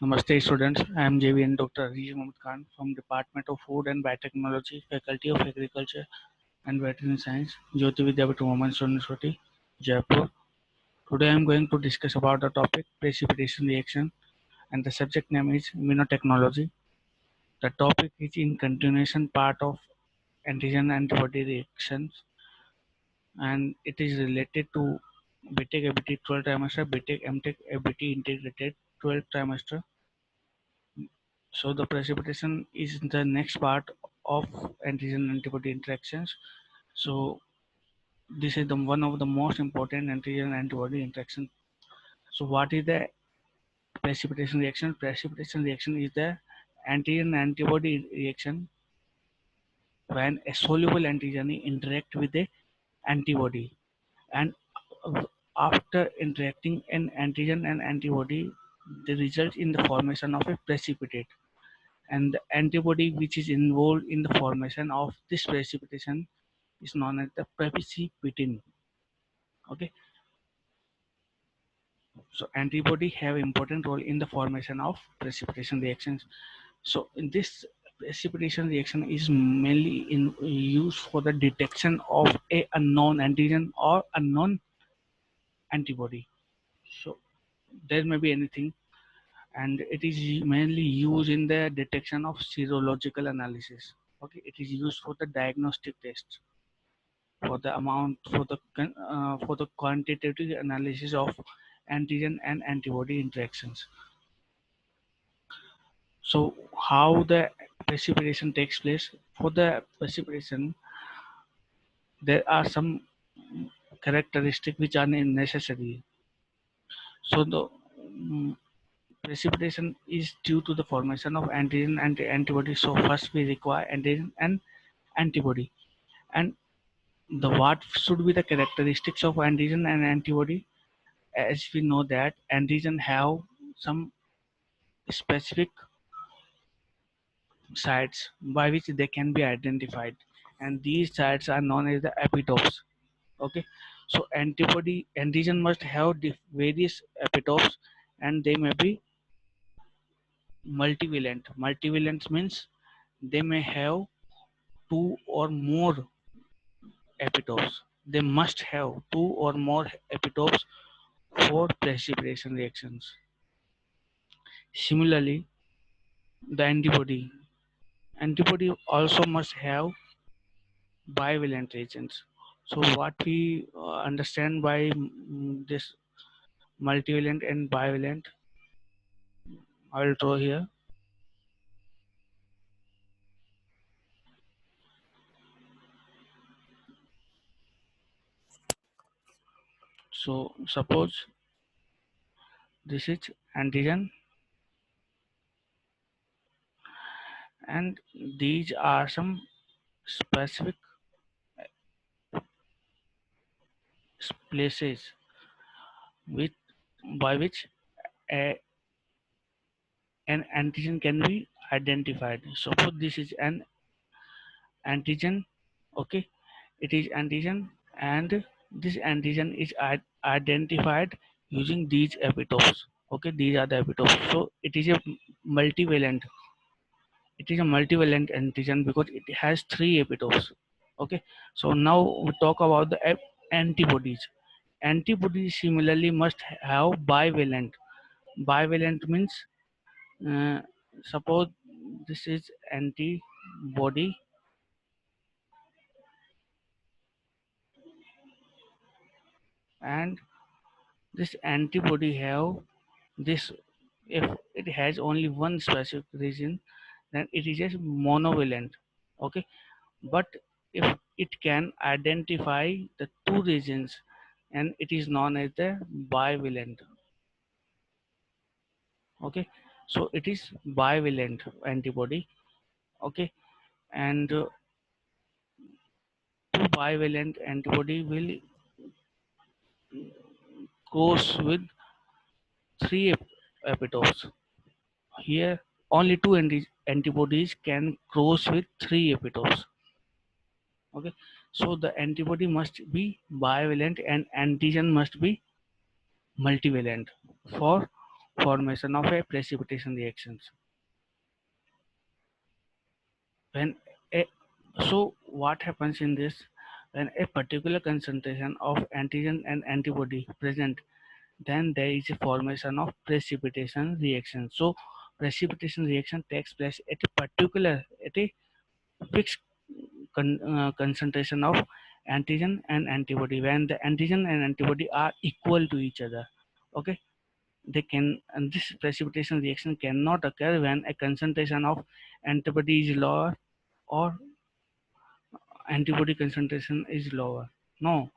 Namaste students, I am JVN Dr. Aziz Mohammed Khan from Department of Food and Biotechnology, Faculty of Agriculture and Veterinary Science, Jyoti Vidyapith Women's University, Jaipur. Today I am going to discuss about the topic precipitation reaction and the subject name is immunotechnology. The topic is in continuation part of antigen antibody reactions and it is related to BTech ABT 12 trimester, BTech MTech ABT integrated 12 trimester. So the precipitation is the next part of antigen antibody interactions. So this is the one of the most important antigen antibody interaction. So what is the precipitation reaction? Precipitation reaction is the antigen antibody reaction when a soluble antigen interact with the antibody, and after interacting an antigen and antibody, they result in the formation of a precipitate. And the antibody which is involved in the formation of this precipitation is known as the precipitin. Okay, so antibody have important role in the formation of precipitation reactions. So in this precipitation reaction is mainly in used for the detection of a unknown antigen or unknown antibody. So there may be anything, and it is mainly used in the detection of serological analysis. Okay, it is used for the diagnostic tests, for the amount, for the quantitative analysis of antigen and antibody interactions. So how the precipitation takes place? For the precipitation, there are some characteristics which are necessary. So the precipitation is due to the formation of antigen and antibody. So first we require antigen and antibody, and the what should be the characteristics of antigen and antibody? As we know that antigen have some specific sites by which they can be identified, and these sites are known as the epitopes. Okay, so antibody antigen must have various epitopes, and they may be multivalent. Multivalent means they may have two or more epitopes. They must have two or more epitopes for precipitation reactions. Similarly, the antibody also must have bivalent agents. So what we understand by this multivalent and bivalent, I will draw here. So suppose this is antigen and these are some specific places with by which a, an antigen can be identified. Suppose this is an antigen. Okay, it is antigen, and this antigen is identified using these epitopes. Okay, these are the epitopes. So it is a multivalent, it is a multivalent antigen because it has three epitopes. Okay, so now we talk about the antibodies. Antibodies similarly must have bivalent. Bivalent means uh, suppose this is antibody, and this antibody have this. If it has only one specific region, then it is just monovalent. Okay, but if it can identify the two regions, and it is known as the bivalent. Okay, so it is bivalent antibody. Okay, and two bivalent antibody will cross with three epitopes. Here only two antibodies can cross with three epitopes. Okay, so the antibody must be bivalent and antigen must be multivalent for formation of a precipitation reactions. When a, so what happens in this? When a particular concentration of antigen and antibody present, then there is a formation of precipitation reaction. So precipitation reaction takes place at a fixed concentration of antigen and antibody. When the antigen and antibody are equal to each other, okay, they can, and this precipitation reaction cannot occur when a concentration of antibody is lower or antibody concentration is lower. No,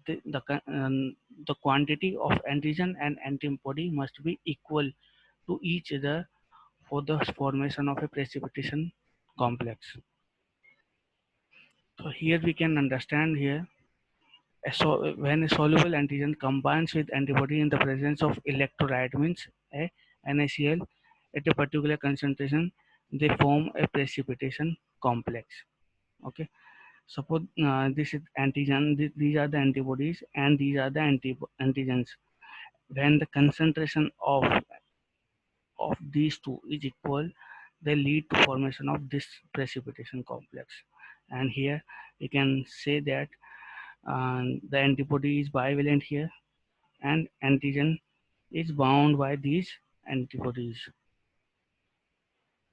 the quantity of antigen and antibody must be equal to each other for the formation of a precipitation complex. So here we can understand here, when a soluble antigen combines with antibody in the presence of electrolyte, means a NaCl, at a particular concentration, they form a precipitation complex. Okay, suppose this is antigen, these are the antibodies, and these are the antigens. When the concentration of these two is equal, they lead to formation of this precipitation complex. And here we can say that the antibody is bivalent here, and antigen is bound by these antibodies.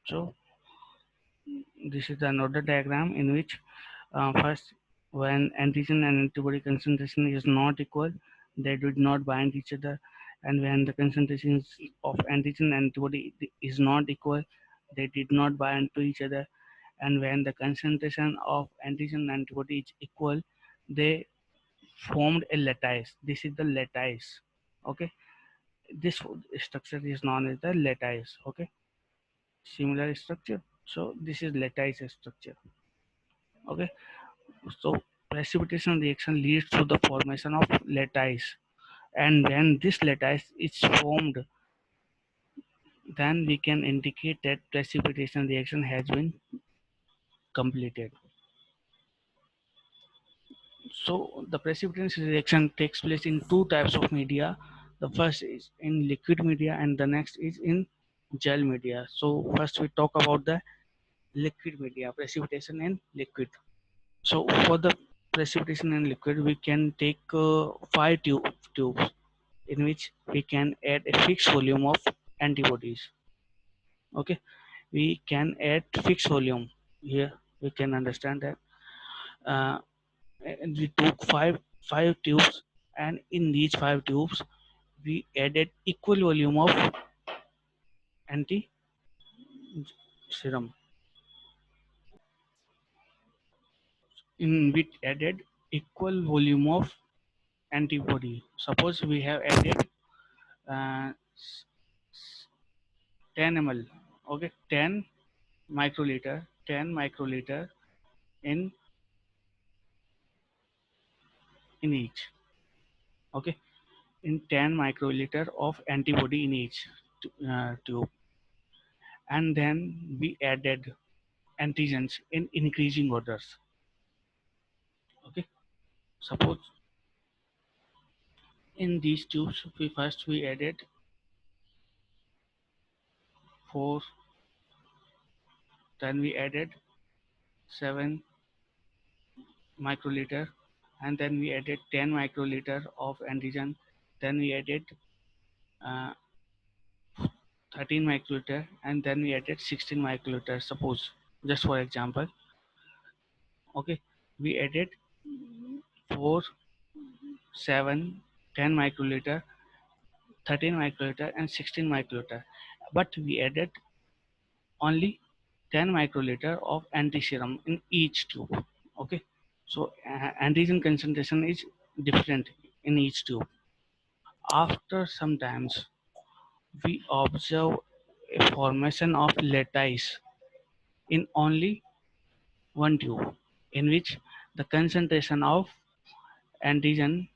So this is another diagram in which first, when antigen and antibody concentration is not equal, they do not bind each other, and when the concentrations of antigen and antibody is not equal, they did not bind to each other, and when the concentration of antigen and antibody is equal, they formed a lattice. This is the lattice. Okay, this structure is known as the lattice. Okay, similar structure. So this is lattice structure. Okay, so precipitation reaction leads to the formation of lattice, and when this lattice is formed, then we can indicate that precipitation reaction has been completed. So the precipitation reaction takes place in two types of media. The first is in liquid media and the next is in gel media. So first we talk about the liquid media, precipitation in liquid. So for the precipitation in liquid, we can take five tubes in which we can add a fixed volume of antibodies. Okay, we can add fixed volume here. We can understand that. Uh, and we took five tubes, and in these five tubes we added equal volume of anti serum, in which added equal volume of antibody. Suppose we have added uh, 10 ml, okay, 10 microliter in each, okay, in 10 microliter of antibody in each tube, and then we added antigens in increasing orders. Okay, suppose in these tubes we added 4, then we added 7 microliter, and then we added 10 microliter of antigen, then we added uh, 13 microliter, and then we added 16 microliter. Suppose, just for example, okay, we added 4, 7, 10 microliter, 13 microliter, and 16 microliter, but we added only 10 microliter of anti-serum in each tube. Okay, so antigen concentration is different in each tube. After some times, we observe a formation of lattice in only one tube, in which the concentration of antigen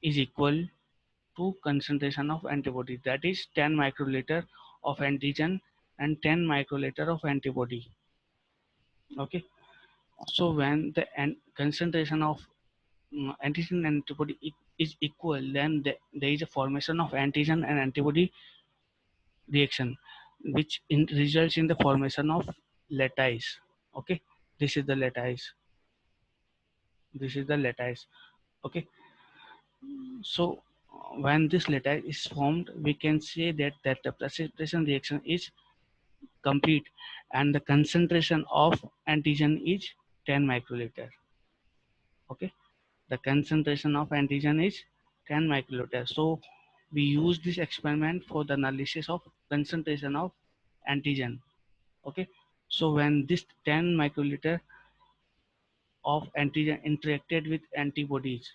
is equal to concentration of antibody, that is 10 microliter of antigen and 10 microliter of antibody. Okay, so when the concentration of antigen and antibody is equal, then there is a formation of antigen and antibody reaction, which results in the formation of lattice. Okay, this is the lattice. This is the lattice. Okay, so when this lattice is formed, we can say that the precipitation reaction is complete, and the concentration of antigen is 10 microliter. Okay, the concentration of antigen is 10 microliter. So we use this experiment for the analysis of concentration of antigen. Okay, so when this 10 microliter of antigen interacted with antibodies,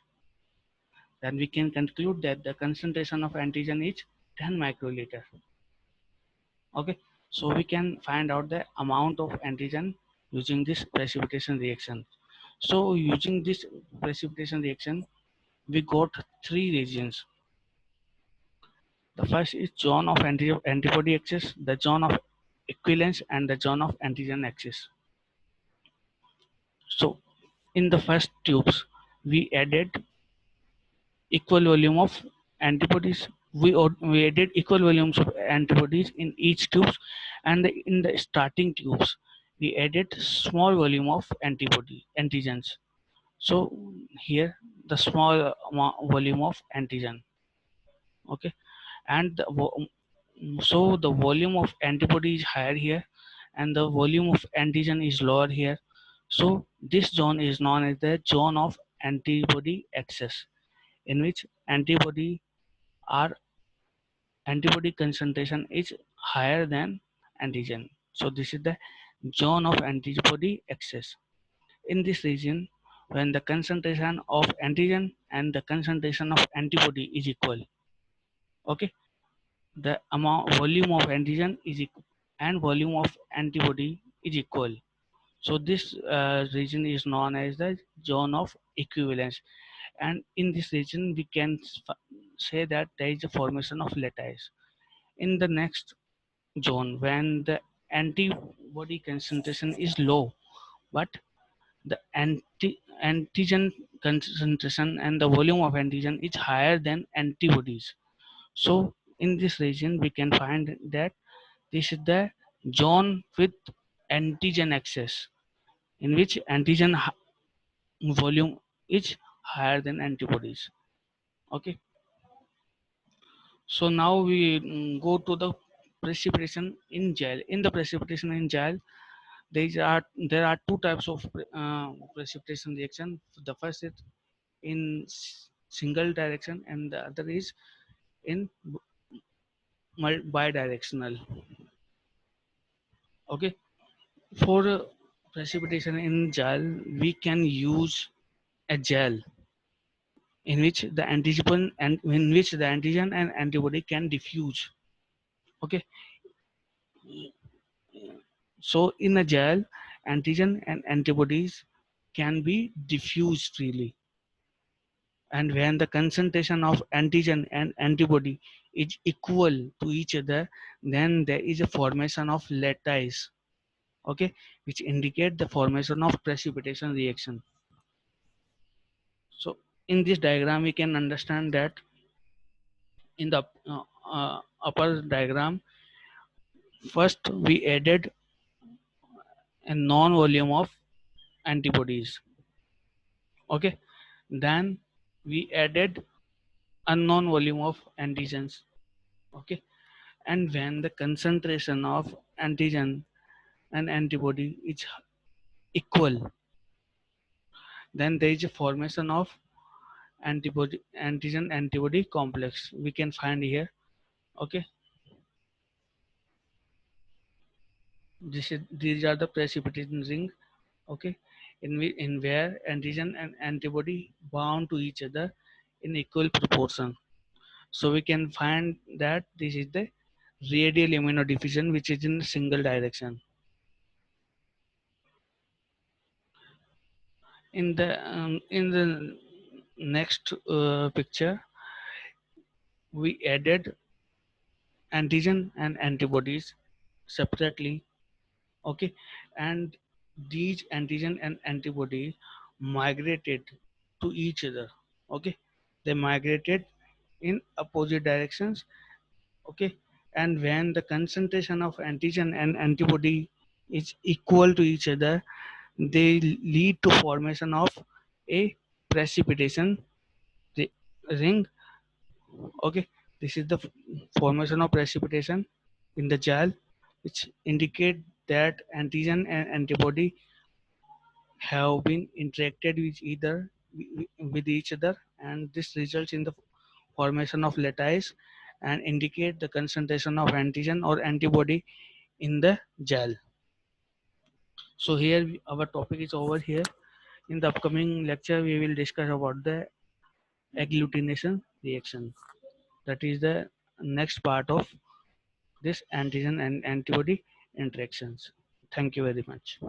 then we can conclude that the concentration of antigen is 10 microliter. Okay, so we can find out the amount of antigen using this precipitation reaction. So using this precipitation reaction, we got three regions. The first is zone of antibody axis, the zone of equivalence, and the zone of antigen axis. So in the first tubes, we added equal volume of antibodies. We added equal volumes of antibodies in each tubes, and in the starting tubes, we added small volume of antigens. So here the small volume of antigen. Okay, and so the volume of antibody is higher here, and the volume of antigen is lower here. So this zone is known as the zone of antibody access, in which are antibody concentration is higher than antigen. So this is the zone of antibody access. In this region, when the concentration of antigen and the concentration of antibody is equal, okay, the amount volume of antigen is equal and volume of antibody is equal. So this region is known as the zone of equivalence, and in this region we can say that there is a formation of lattice. In the next zone, when the antibody concentration is low, but the antigen concentration and the volume of antigen is higher than antibodies. So in this region, we can find that this is the zone with antigen access, in which antigen volume is higher than antibodies. Okay. So now we go to the precipitation in gel. In the precipitation in gel, there are two types of precipitation reaction. The first is in single direction, and the other is in bidirectional. Okay, for precipitation in gel, we can use a gel in which the antigen and antibody can diffuse. Okay, so in a gel, antigen and antibodies can be diffused freely, and when the concentration of antigen and antibody is equal to each other, then there is a formation of lattice. Okay, which indicate the formation of precipitation reaction. So in this diagram we can understand that in the upper diagram, first we added a non volume of antibodies. Okay, then we added unknown volume of antigens. Okay, and when the concentration of antigen and antibody is equal, then there is a formation of antigen antibody complex we can find here. Okay, these are the precipitation ring. Okay, in where antigen and antibody bound to each other in equal proportion. So we can find that this is the radial immunodiffusion, which is in single direction. In the next picture, we added antigen and antibodies separately. Okay, and these antigen and antibody migrated to each other. Okay, they migrated in opposite directions. Okay, and when the concentration of antigen and antibody is equal to each other, they lead to formation of a precipitation ring. Okay, this is the formation of precipitation in the gel, which indicate that antigen and antibody have been interacted with each other, and this results in the formation of lattice and indicate the concentration of antigen or antibody in the gel. So here our topic is over here. In the upcoming lecture, we will discuss about the agglutination reaction. That is the next part of this antigen and antibody interactions. Thank you very much.